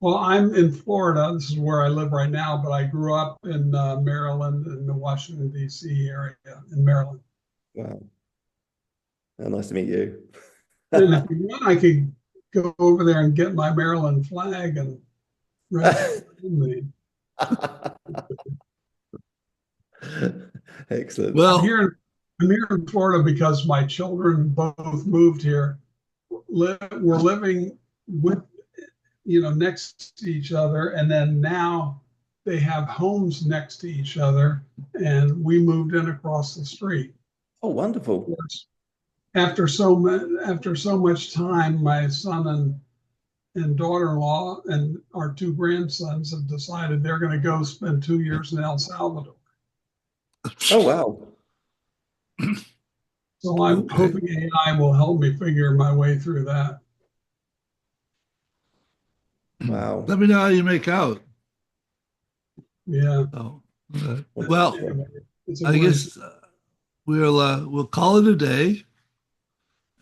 Speaker 3: Well, I'm in Florida. This is where I live right now, but I grew up in Maryland, in the Washington, D.C. area in Maryland.
Speaker 2: Wow. Oh, nice to meet you.
Speaker 3: And if you want, I could go over there and get my Maryland flag and register me.
Speaker 2: Excellent.
Speaker 3: I'm
Speaker 1: Well,
Speaker 3: here. I'm here in Florida because my children both moved here. We're living with, next to each other, and then now they have homes next to each other, and we moved in across the street.
Speaker 2: Oh, wonderful.
Speaker 3: After so much time, my son and daughter-in-law and our two grandsons have decided they're going to go spend 2 years in El Salvador.
Speaker 2: Oh, wow.
Speaker 3: So I'm
Speaker 1: okay.
Speaker 3: hoping AI will help me figure my way through that.
Speaker 2: Wow.
Speaker 1: Let me know how you make out.
Speaker 3: Yeah.
Speaker 1: Oh, well,
Speaker 3: Anyway, it's a
Speaker 1: I
Speaker 3: great.
Speaker 1: guess we'll call it a day,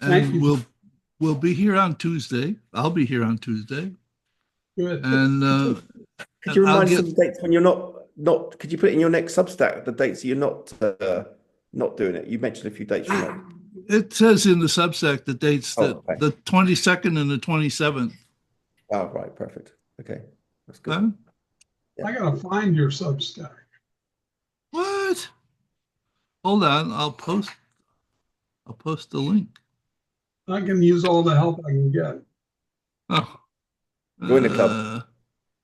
Speaker 3: Thank
Speaker 1: and
Speaker 3: you.
Speaker 1: we'll be here on Tuesday. I'll be here on Tuesday,
Speaker 3: Good.
Speaker 1: and
Speaker 2: Could you
Speaker 1: I'll
Speaker 2: remind us
Speaker 1: get.
Speaker 2: of the dates when you're not, could you put it in your next Substack, the dates you're not doing it? You mentioned a few dates you're not.
Speaker 1: It says in the Substack the dates that
Speaker 2: Oh, okay.
Speaker 1: the 22nd and the 27th.
Speaker 2: Oh, right, perfect. Okay. That's good.
Speaker 1: Huh?
Speaker 3: I gotta find your Substack.
Speaker 1: What? Hold on, I'll post the link.
Speaker 3: I can use all the help I can get.
Speaker 1: Oh,
Speaker 2: Join the club.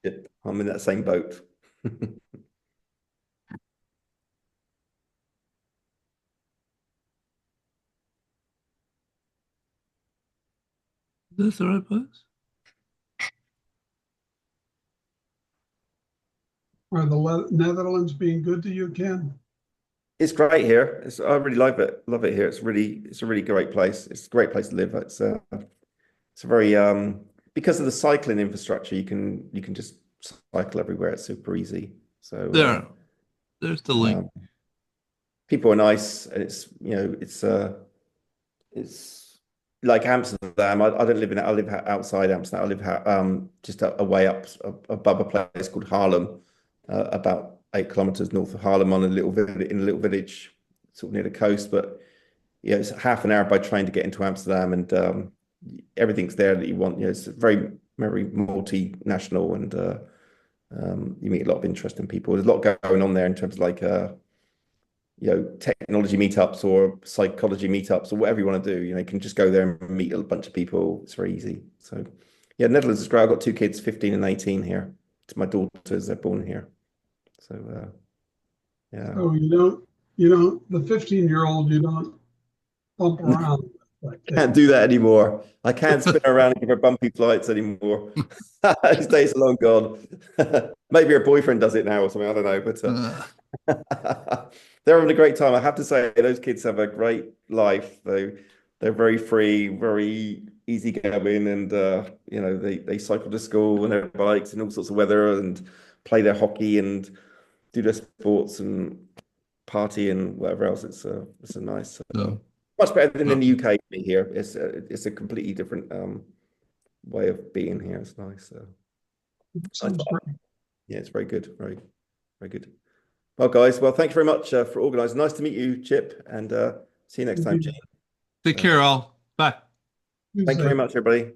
Speaker 2: Yep, I'm in that same boat.
Speaker 1: is this the right place?
Speaker 3: Are the Netherlands being good to you, Ken?
Speaker 2: It's great here. I really love it. Love it here. It's a really great place. It's a great place to live. It's a very because of the cycling infrastructure, you can just cycle everywhere. It's super easy. So
Speaker 1: There's the link.
Speaker 2: people are nice, and it's like Amsterdam. I don't live in it. I live outside Amsterdam. I live just a way up above a place called Haarlem, about 8 kilometers north of Haarlem, on a little village, sort of near the coast. But yeah, it's half an hour by train to get into Amsterdam, and everything's there that you want. It's very, very multinational, and you meet a lot of interesting people. There's a lot going on there in terms of like technology meetups or psychology meetups or whatever you want to do. You can just go there and meet a bunch of people. It's very easy. So yeah, Netherlands is great. I've got two kids, 15 and 18 here. It's my daughters, they're born here. So yeah.
Speaker 3: Oh, the 15-year-old, you don't bump around like
Speaker 2: Can't
Speaker 3: that.
Speaker 2: do that anymore. I can't spin her around and give her bumpy flights anymore. These days are long gone. Maybe her boyfriend does it now or something. I don't know, but they're having a great time. I have to say, those kids have a great life. They're very free, very easygoing, and they cycle to school on their bikes in all sorts of weather, and play their hockey and do their sports and party and whatever else. It's a nice,
Speaker 1: So,
Speaker 2: much better than in
Speaker 1: uh,
Speaker 2: the UK here. It's a completely different way of being here. It's nice. Nice.
Speaker 3: Sounds great.
Speaker 2: Yeah, it's very good. Very, very good. Well, guys, thank you very much for organising. Nice to meet you, Chip, and see you next time, Gene.
Speaker 1: take care, all. Bye.
Speaker 2: Thank you very much, everybody.